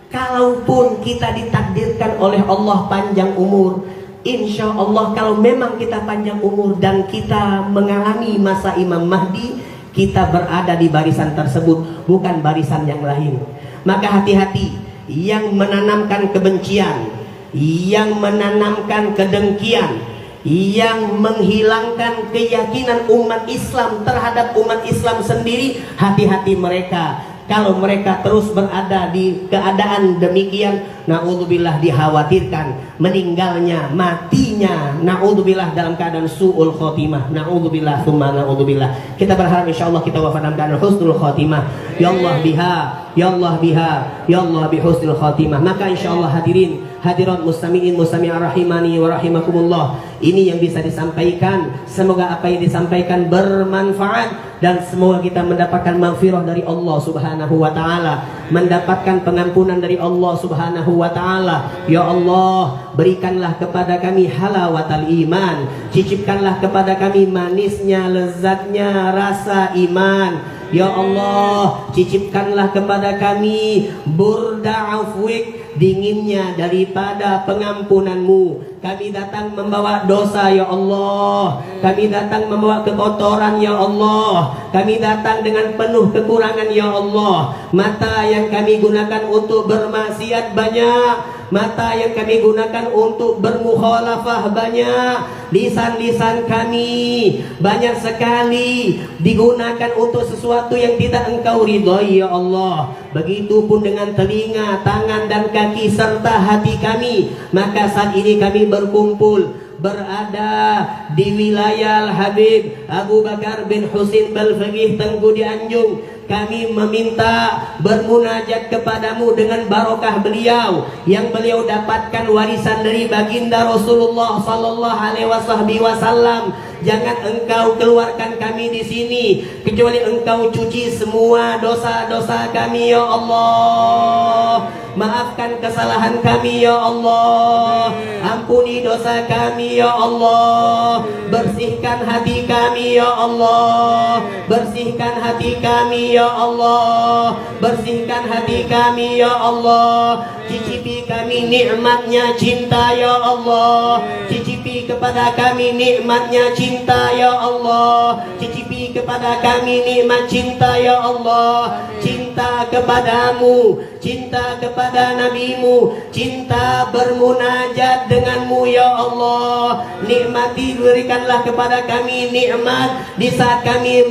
kalaupun kita ditakdirkan oleh Allah panjang umur, insya Allah kalau memang kita panjang umur dan kita mengalami masa Imam Mahdi, kita berada di barisan tersebut, bukan barisan yang lain. Maka hati-hati yang menanamkan kebencian, yang menanamkan kedengkian, yang menghilangkan keyakinan umat Islam terhadap umat Islam sendiri. Hati-hati mereka. Kalau mereka terus berada di keadaan demikian, na'udzubillah, dikhawatirkan meninggalnya, matinya, na'udzubillah, dalam keadaan su'ul khotimah. Na'udzubillah, summa na'udzubillah. Kita berharap insyaAllah kita wafat dalam keadaan husnul khotimah. Ya Allah biha, ya Allah biha, ya Allah bihusnul khotimah. Maka insyaAllah hadirin hadirat mustami'in mustami'an rahimani wa rahimakumullah, ini yang bisa disampaikan. Semoga apa yang disampaikan bermanfaat dan semoga kita mendapatkan maghfirah dari Allah Subhanahu wa taala, mendapatkan pengampunan dari Allah Subhanahu wa taala. Ya Allah, berikanlah kepada kami halawatal iman, cicipkanlah kepada kami manisnya, lezatnya rasa iman. Ya Allah, cicipkanlah kepada kami burda afwik, dinginnya daripada pengampunanmu. Kami datang membawa dosa ya Allah, kami datang membawa kekotoran ya Allah, kami datang dengan penuh kekurangan ya Allah. Mata yang kami gunakan untuk bermaksiat banyak, mata yang kami gunakan untuk bermukhalafah banyak, lisan-lisan kami banyak sekali digunakan untuk sesuatu yang tidak Engkau ridhoi ya Allah. Begitupun dengan telinga, tangan dan kaki serta hati kami. Maka saat ini kami berkumpul berada di wilayah Habib Abu Bakar bin Husin Balfaqih Tengku di Anjung. Kami meminta bermunajat kepadamu dengan barokah beliau yang beliau dapatkan warisan dari baginda Rasulullah sallallahu alaihi wasallam. Jangan Engkau keluarkan kami di sini kecuali Engkau cuci semua dosa-dosa kami ya Allah. Maafkan kesalahan kami ya Allah, ampuni dosa kami ya Allah, bersihkan hati kami ya Allah, bersihkan hati kami ya Allah, bersihkan hati kami ya Allah. Cicipi kami nikmatnya cinta ya Allah, cicipi kepada kami nikmatnya cinta ya Allah, cicipi kepada kami nikmat cinta ya Allah. Cinta kepadamu, cinta kepada nabimu, cinta bermunajat denganmu ya Allah. Nikmati, berikanlah kepada kami nikmat di saat kami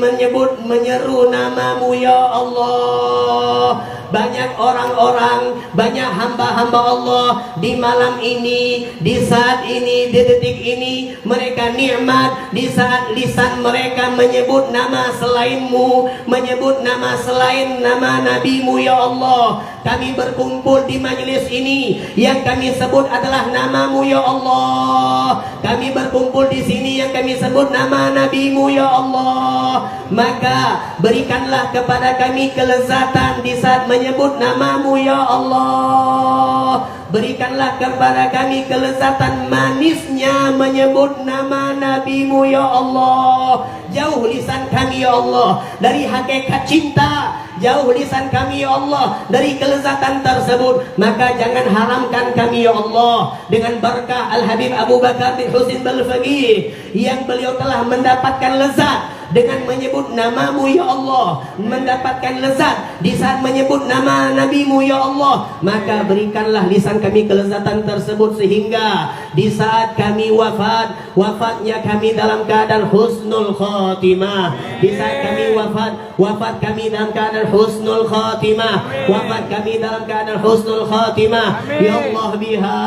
menyeru namamu ya Allah. banyak orang-orang, banyak hamba-hamba Allah di malam ini, di saat ini, di detik ini, mereka nikmat di saat lisan mereka menyebut nama selainmu, menyebut nama selain nama nabimu ya Allah. Kami berkumpul di majelis ini, yang kami sebut adalah namamu ya Allah. Kami berkumpul di sini, yang kami sebut nama nabimu ya Allah. Maka berikanlah kepada kami kelezatan di saat menyebut namamu ya Allah. Berikanlah kepada kami kelezatan manisnya menyebut nama nabimu ya Allah. Jauh lisan kami ya Allah dari hakikat cinta, jauh lisan kami ya Allah dari kelezatan tersebut. Maka jangan haramkan kami ya Allah dengan berkah Al-Habib Abu Bakar bin Husin Al-Faqih, yang beliau telah mendapatkan lezat dengan menyebut namamu ya Allah, mendapatkan lezat di saat menyebut nama nabimu ya Allah. Maka berikanlah lisan kami kelezatan tersebut, sehingga di saat kami wafat, wafatnya kami dalam keadaan husnul khatimah. Di saat kami wafat, wafat kami dalam keadaan husnul khatimah. Wafat kami dalam keadaan husnul khatimah. Ya Allah biha,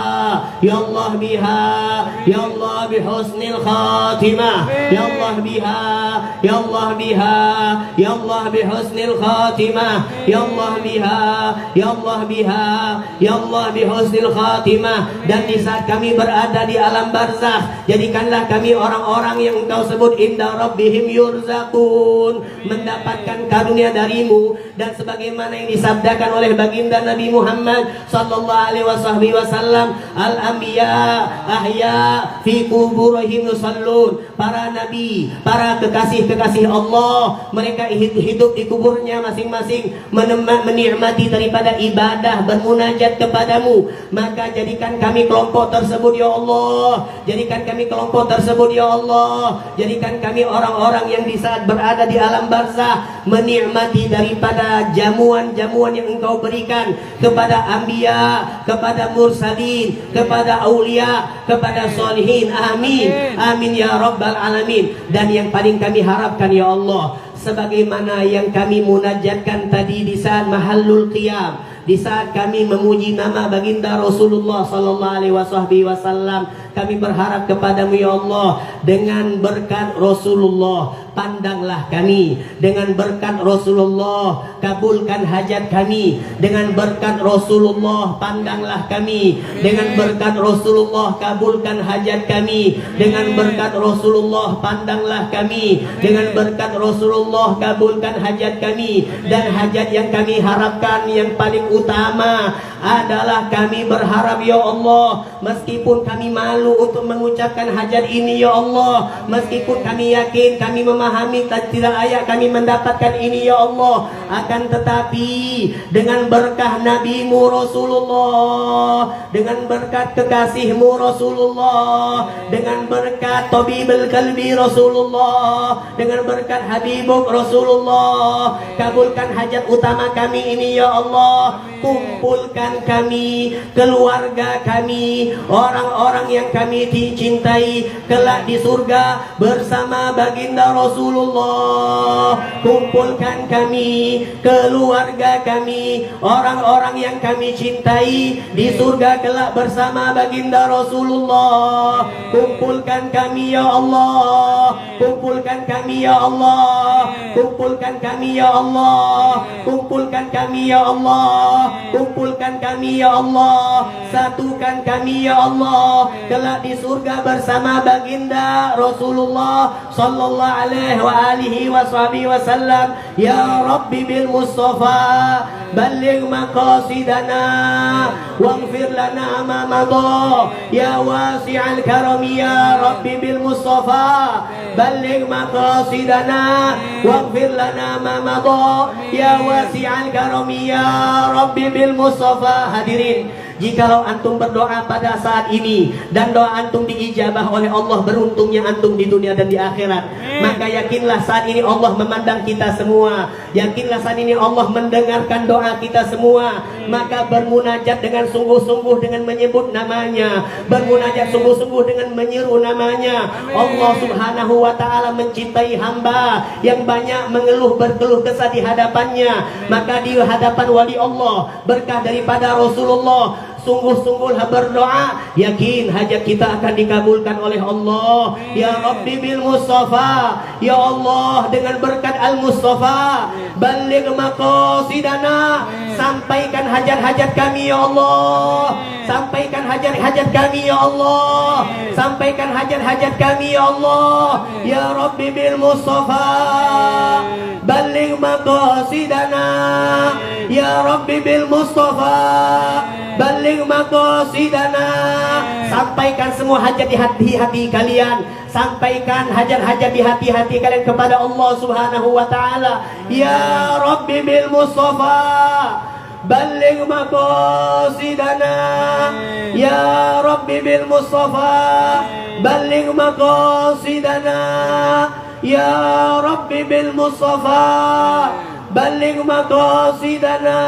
ya Allah biha, ya Allah bihusnil khatimah. Ya Allah biha, ya Allah biha, ya Allah bihusnil khatimah. Ya Allah biha, ya Allah biha, ya Allah bihusnil khatimah. Dan di saat kami berada di alam barzakh, jadikanlah kami orang-orang yang Engkau sebut inda rabbihim yurzaqun, mendapatkan karunia darimu. Dan sebagaimana yang disabdakan oleh baginda Nabi Muhammad sallallahu alaihi wasallam, al-anbiya ahya fi kuburihim yusallun. Para nabi, para kekasih-kekasih Allah, mereka hidup di kuburnya masing-masing, menikmati daripada ibadah bermunajat kepadamu. Maka jadikan kami kelompok tersebut ya Allah. Jadikan kami kelompok tersebut ya Allah. Jadikan kami orang-orang yang di saat berada di alam barzakh menikmati daripada jamuan-jamuan yang Engkau berikan kepada anbiya, kepada mursalin, kepada aulia, kepada solihin. Amin, amin ya rabbal alamin. Dan yang paling kami harapkan ya Allah, sebagaimana yang kami munajatkan tadi di saat mahallul qiyam, di saat kami memuji nama baginda Rasulullah sallallahu alaihi wasallam, kami berharap kepadamu ya Allah, dengan berkat Rasulullah pandanglah kami, dengan berkat Rasulullah kabulkan hajat kami, dengan berkat Rasulullah pandanglah kami, dengan berkat Rasulullah kabulkan hajat kami, dengan berkat Rasulullah pandanglah kami, dengan berkat Rasulullah kabulkan hajat kami. Dan hajat yang kami harapkan yang paling utama adalah kami berharap ya Allah, meskipun kami malu untuk mengucapkan hajat ini ya Allah, meskipun kami yakin, kami memahami tidak layak kami mendapatkan ini ya Allah, akan tetapi dengan berkah nabimu Rasulullah, dengan berkat kekasihmu Rasulullah, dengan berkat tabibul qalbi Rasulullah, dengan berkat habibuk Rasulullah, kabulkan hajat utama kami ini ya Allah. Kumpulkan kami, keluarga kami, orang-orang yang kami cintai kelak di surga bersama baginda Rasulullah. Kumpulkan kami, keluarga kami, orang-orang yang kami cintai di surga kelak bersama baginda Rasulullah. Kumpulkan kami ya Allah, kumpulkan kami ya Allah, kumpulkan kami ya Allah, kumpulkan kami ya Allah, kumpulkan kami ya Allah, satukan kami ya Allah kelak di surga bersama baginda Rasulullah sallallahu alaihi wasallam. Ya Rabbi bil Mustafa balligh maqasidana waghfir lana ma madha ya wasi'al karami. Ya Rabbi bil Mustafa balligh maqasidana waghfir lana ma madha ya wasi'al karami. Ya Rabbi bil Mustafa. Hadirin Jikalau antum berdoa pada saat ini dan doa antum diijabah oleh Allah, beruntungnya antum di dunia dan di akhirat. Maka yakinlah saat ini Allah memandang kita semua. Yakinlah saat ini Allah mendengarkan doa kita semua. Maka bermunajat dengan sungguh-sungguh dengan menyebut namanya, bermunajat sungguh-sungguh dengan menyeru namanya. Allah Subhanahu wa ta'ala mencintai hamba yang banyak mengeluh berkeluh kesah di hadapannya. Maka di hadapan wali Allah, berkah daripada Rasulullah, sungguh-sungguhlah berdoa, yakin hajat kita akan dikabulkan oleh Allah. Ya Rabbi bil Mustafa, ya Allah dengan berkat Al Mustafa, baligh maqasidana, sampaikan hajat-hajat kami ya Allah, sampaikan hajat-hajat kami ya Allah, sampaikan hajat-hajat kami ya Allah. Ya Rabbi bil Mustafa, baligh maqasidana, ya Rabbi bil Mustafa, baligh maqasidana. Sampaikan semua hajat di hati-hati kalian, sampaikan hajat-hajat di hati-hati kalian kepada Allah Subhanahu wa ta'ala. Ya Rabbi bil Mustafa, baligh maqasidana, ya Rabbi bil Mustafa, baligh maqasidana, ya Rabbi bil Mustafa, baligh maqasidana.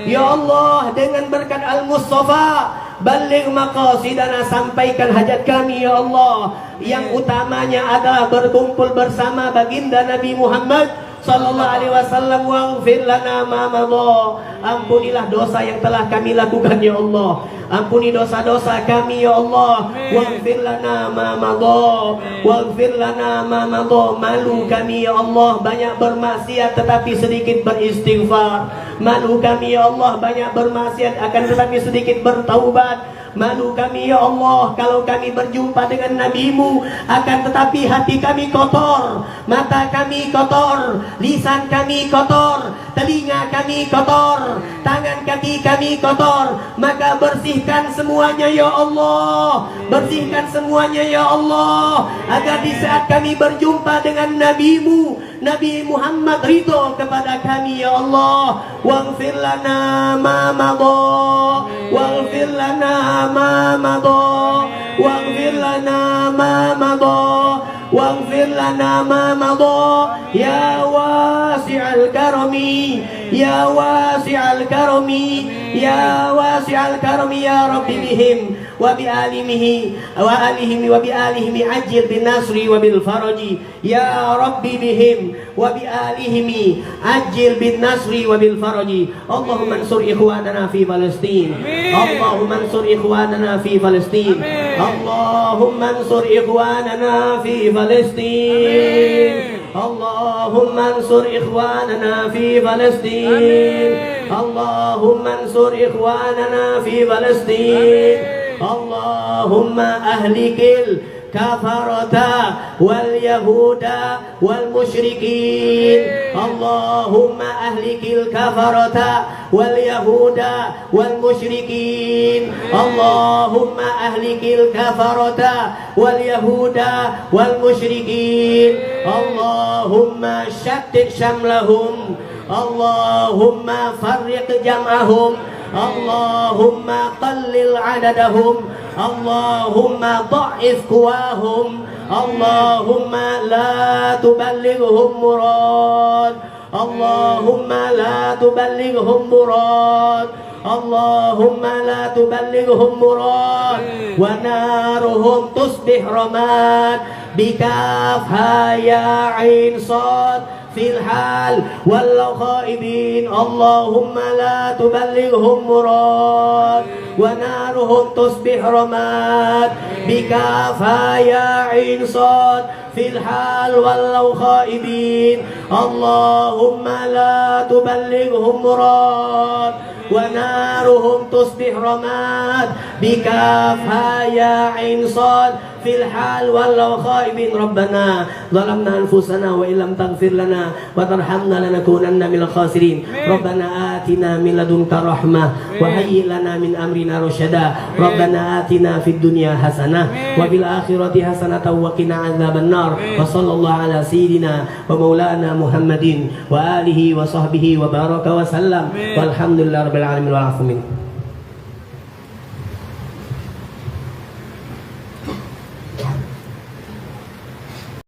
Ya Allah dengan berkat Al-Mustafa, baligh maqasidana, sampaikan hajat kami ya Allah. Yang utamanya adalah berkumpul bersama baginda Nabi Muhammad sallallahu alaihi wasallam. Waghfir lana ma madha, ampunilah dosa yang telah kami lakukan ya Allah, ampuni dosa-dosa kami ya Allah. Waghfir lana ma madha, waghfir lana ma madha, malu kami ya Allah banyak bermaksiat tetapi sedikit beristighfar, malu kami ya Allah banyak bermaksiat akan tetapi sedikit bertaubat. Malu kami ya Allah kalau kami berjumpa dengan Nabi-Mu akan tetapi hati kami kotor, mata kami kotor, lisan kami kotor, telinga kami kotor, tangan kaki kami kotor. Maka bersihkan semuanya ya Allah, bersihkan semuanya ya Allah, agar di saat kami berjumpa dengan Nabi-Mu, Nabi Muhammad, ridho kepada kami ya Allah. Waghfir lana ma madha, waghfir lana ma madha, waghfir lana ma madha, waghfir lana ma madha. Ya wasi'al karami, ya wasi'al karami, ya wasi'al karami, ya Rabbi bihim wa bi alimihi wa alihim wa bi alihim ajil bin nasri wa bil faraji. Ya Rabbi bihim wa bi alihim ajil bin nasri wa bil faraji. Allahumma ansur ikhwanana fi Palestin, Allahumma ansur ikhwanana fi Palestin, Allahumma ansur ikhwanana fi Palestin, Allahumma ansur ikhwanana fi Palestin, Allahumma ansur ikhwanana fi Palestin. Allahumma ahlikil kafarata wal yahuda wal musyrikin. Allahumma ahlikil kafarata wal yahuda wal musyrikin. Allahumma ahlikil kafarata wal yahuda wal musyrikin. Allahumma shattit syamlahum, Allahumma farriq jam'ahum, Allahumma qallil adadahum, Allahumma dha'if quwahum, Allahumma la tuballighhum murad, Allahumma la tuballighhum murad, Allahumma la tuballighhum murad. Wa naruhum tusbih ramad bikafha ya ain sad fil hal walau khaibin. Allahumma la tuballighhum murad. Wa naruhum tusbih ramad bikafa ya ain sad fil hal walau khaibin. Allahumma la tuballighhum murad. Wa naruhum tusbih ramad bikafa ya ain sad fil hal walau khaibin. Rabbana zalamna anfusana wa illam taghfir lana wa tarhamna lanakunanna minal khasirin. Rabbana atina min ladunka rahmah wa hayyi lana min amrina rasyada. Rabbana atina fid dunya hasanah wa fil akhirati hasanah wa qina adzabannar. Wa sallallahu ala sayyidina wa maulana Muhammadin wa alihi wa sahbihi wa baraka wa sallam. Walhamdulillahi rabbil alamin wal alamin.